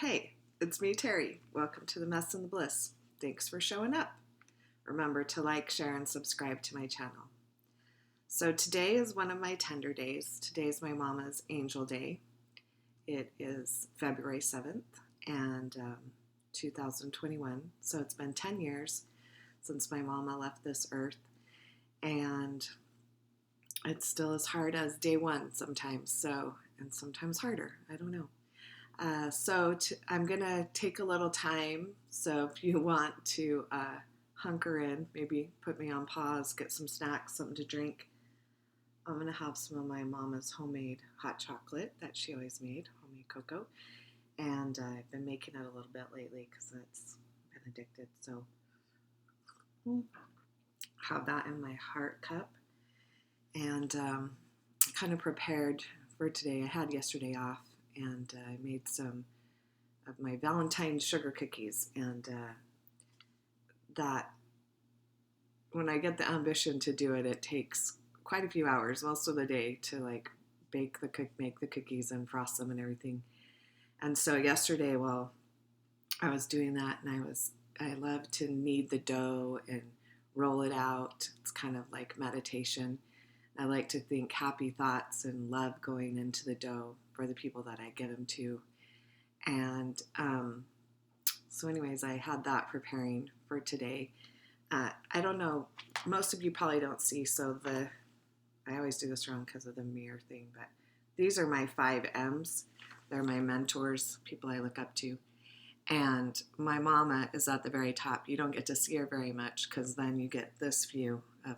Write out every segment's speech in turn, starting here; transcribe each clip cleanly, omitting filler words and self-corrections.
Hey, it's me, Terry. Welcome to the Mess and the Bliss. Thanks for showing up. Remember to like, share, and subscribe to my channel. So today is one of my tender days. Today is my mama's angel day. It is February 7th and 2021. So it's been 10 years since my mama left this earth. And it's still as hard as day one sometimes. And sometimes harder. I don't know. I'm going to take a little time. So if you want to hunker in, maybe put me on pause, get some snacks, something to drink. I'm going to have some of my mama's homemade hot chocolate that she always made, homemade cocoa. And I've been making it a little bit lately because it's been addicted. So have that in my heart cup. And kind of prepared for today. I had yesterday off. And I made some of my Valentine's sugar cookies. And that, when I get the ambition to do it, it takes quite a few hours, most of the day, to like make the cookies and frost them and everything. And so yesterday, while I was doing that, and I love to knead the dough and roll it out. It's kind of like meditation. I like to think happy thoughts and love going into the dough for the people that I get them to. And so anyways, I had that preparing for today. I don't know, most of you probably don't see, I always do this wrong because of the mirror thing, but these are my 5 M's. They're my mentors, people I look up to. And my mama is at the very top. You don't get to see her very much because then you get this view of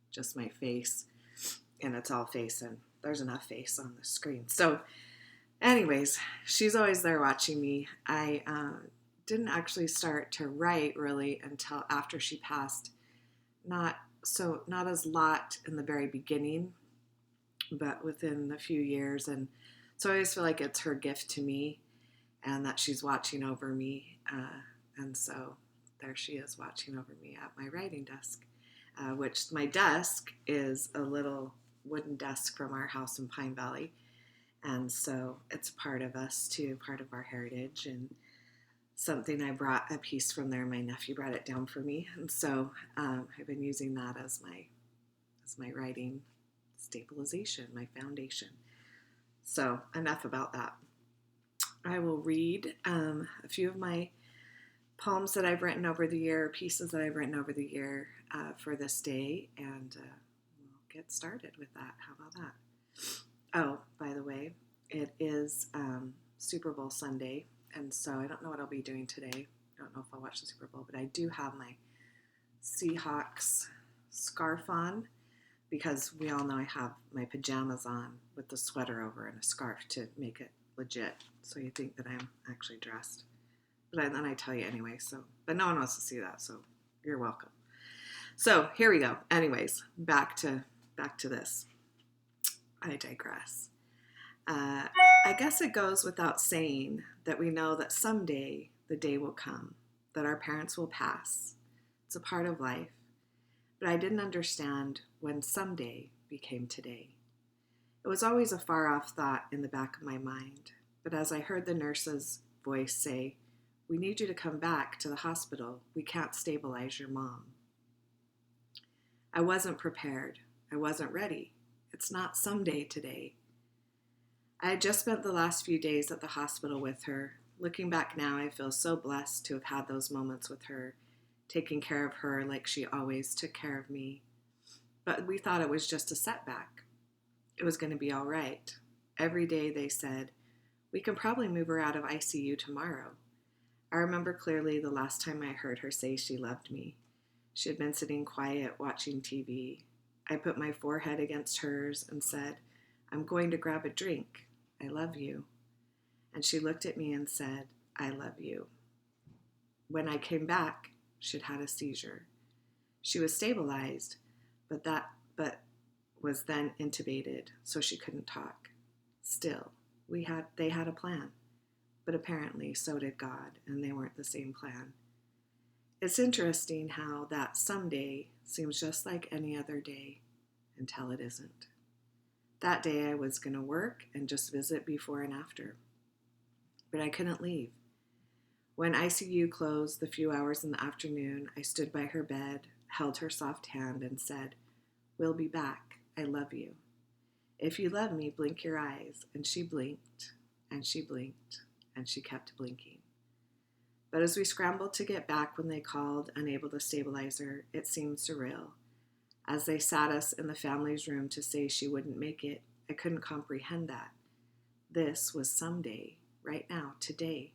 just my face, and it's all face, and there's enough face on the screen. So anyways, she's always there watching me. I didn't actually start to write really until after she passed. Not as lot in the very beginning, but within a few years. And so I always feel like it's her gift to me and that she's watching over me. And so there she is watching over me at my writing desk. Which my desk is a little wooden desk from our house in Pine Valley. And so it's part of us too, part of our heritage, and something I brought a piece from there. My nephew brought it down for me. And so I've been using that as my writing stabilization, my foundation. So enough about that. I will read a few of my poems that I've written over the year, pieces that I've written over the year for this day, and we'll get started with that. How about that? Oh, by the way, it is Super Bowl Sunday, and so I don't know what I'll be doing today. I don't know if I'll watch the Super Bowl, but I do have my Seahawks scarf on because we all know I have my pajamas on with the sweater over and a scarf to make it legit, so you think that I'm actually dressed. But then I tell you anyway, but no one wants to see that, so you're welcome. So here we go. Anyways, back to this. I digress. I guess it goes without saying that we know that someday the day will come, that our parents will pass. It's a part of life. But I didn't understand when someday became today. It was always a far-off thought in the back of my mind. But as I heard the nurse's voice say, "We need you to come back to the hospital. We can't stabilize your mom." I wasn't prepared. I wasn't ready. It's not someday today. I had just spent the last few days at the hospital with her. Looking back now, I feel so blessed to have had those moments with her, taking care of her like she always took care of me. But we thought it was just a setback. It was going to be all right. Every day they said, "We can probably move her out of ICU tomorrow." I remember clearly the last time I heard her say she loved me. She had been sitting quiet, watching TV. I put my forehead against hers and said, "I'm going to grab a drink. I love you." And she looked at me and said, "I love you." When I came back, she'd had a seizure. She was stabilized, but was then intubated, so she couldn't talk. Still, they had a plan. But apparently so did God, and they weren't the same plan. It's interesting how that someday seems just like any other day until it isn't. That day I was going to work and just visit before and after. but I couldn't leave. When ICU closed the few hours in the afternoon, I stood by her bed, held her soft hand, and said, "We'll be back. I love you. If you love me, blink your eyes." And she blinked, and she blinked, and she kept blinking. But as we scrambled to get back when they called, unable to stabilize her, it seemed surreal. As they sat us in the family's room to say she wouldn't make it, I couldn't comprehend that. This was someday, right now, today.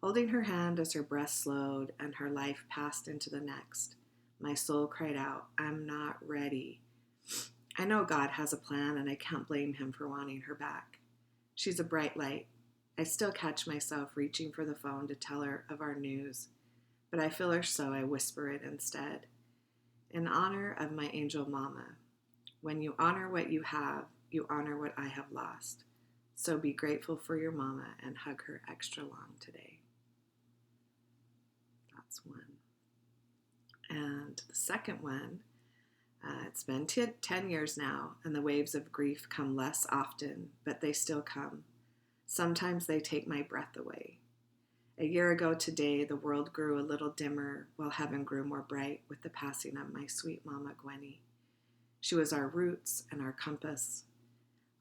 Holding her hand as her breath slowed and her life passed into the next, my soul cried out, "I'm not ready." I know God has a plan, and I can't blame him for wanting her back. She's a bright light. I still catch myself reaching for the phone to tell her of our news, but I feel her so I whisper it instead. In honor of my angel mama, when you honor what you have, you honor what I have lost. So be grateful for your mama and hug her extra long today. That's one. And the second one, it's been 10 years now, and the waves of grief come less often, but they still come. Sometimes they take my breath away. A year ago today, the world grew a little dimmer while heaven grew more bright with the passing of my sweet mama, Gwenny. She was our roots and our compass.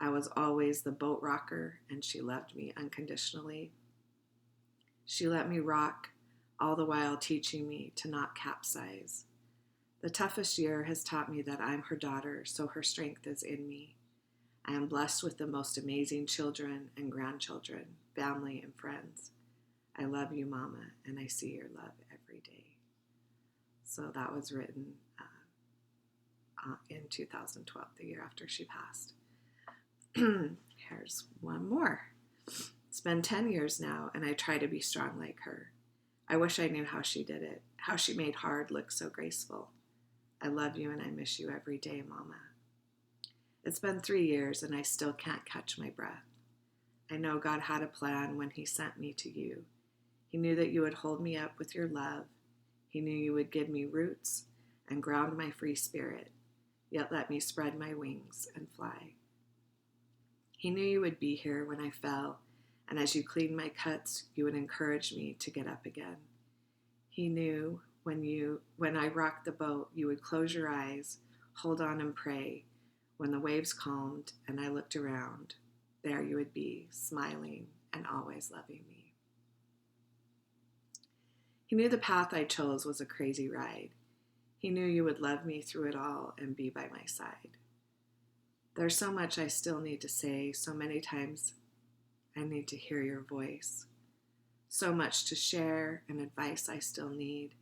I was always the boat rocker, and she loved me unconditionally. She let me rock, all the while teaching me to not capsize. The toughest year has taught me that I'm her daughter, so her strength is in me. I am blessed with the most amazing children and grandchildren, family and friends. I love you, Mama, and I see your love every day. So that was written in 2012, the year after she passed. Here's one more. It's been 10 years now, and I try to be strong like her. I wish I knew how she did it, how she made hard look so graceful. I love you and I miss you every day, Mama. It's been 3 years and I still can't catch my breath. I know God had a plan when he sent me to you. He knew that you would hold me up with your love. He knew you would give me roots and ground my free spirit, yet let me spread my wings and fly. He knew you would be here when I fell, and as you cleaned my cuts, you would encourage me to get up again. He knew when I rocked the boat, you would close your eyes, hold on and pray. When the waves calmed and I looked around, there you would be, smiling and always loving me. He knew the path I chose was a crazy ride. He knew you would love me through it all and be by my side. There's so much I still need to say, so many times I need to hear your voice. So much to share and advice I still need.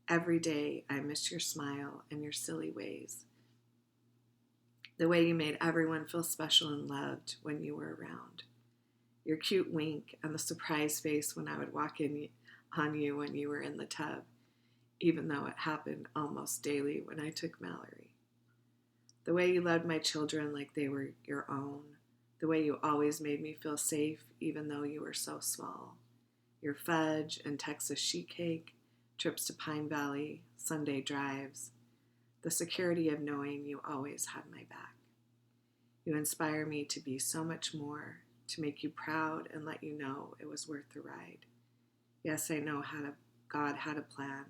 Every day I miss your smile and your silly ways. The way you made everyone feel special and loved when you were around. Your cute wink and the surprise face when I would walk in on you when you were in the tub, even though it happened almost daily when I took Mallory. The way you loved my children like they were your own. The way you always made me feel safe even though you were so small. Your fudge and Texas sheet cake, trips to Pine Valley, Sunday drives. The security of knowing you always had my back. You inspire me to be so much more, to make you proud and let you know it was worth the ride. Yes, I know God had a plan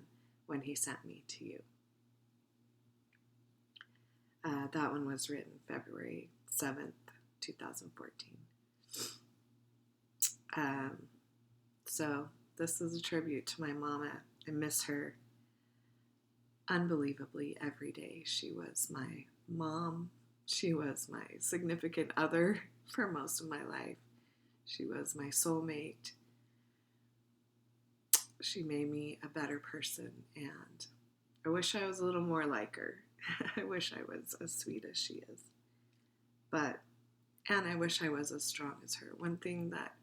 when he sent me to you. That one was written February 7th, 2014. So this is a tribute to my mama. I miss her unbelievably every day. She was my mom. She was my significant other for most of my life. She was my soulmate. She made me a better person, and I wish I was a little more like her. I wish I was as sweet as she is. And I wish I was as strong as her. One thing that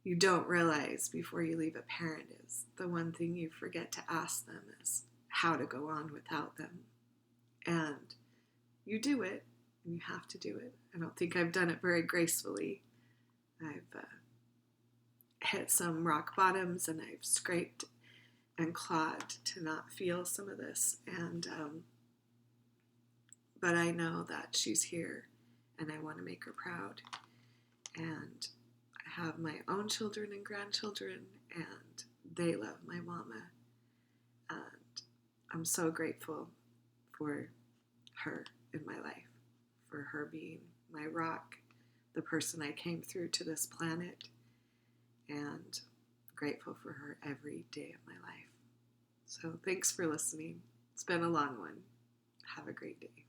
you don't realize before you leave a parent is the one thing you forget to ask them is how to go on without them. And you do it, and you have to do it. I don't think I've done it very gracefully. I've hit some rock bottoms, and I've scraped and clawed to not feel some of this. And but I know that she's here, and I want to make her proud. And I have my own children and grandchildren, and they love my mama. And I'm so grateful for her in my life, for her being my rock, the person I came through to this planet, and grateful for her every day of my life. So thanks for listening. It's been a long one. Have a great day.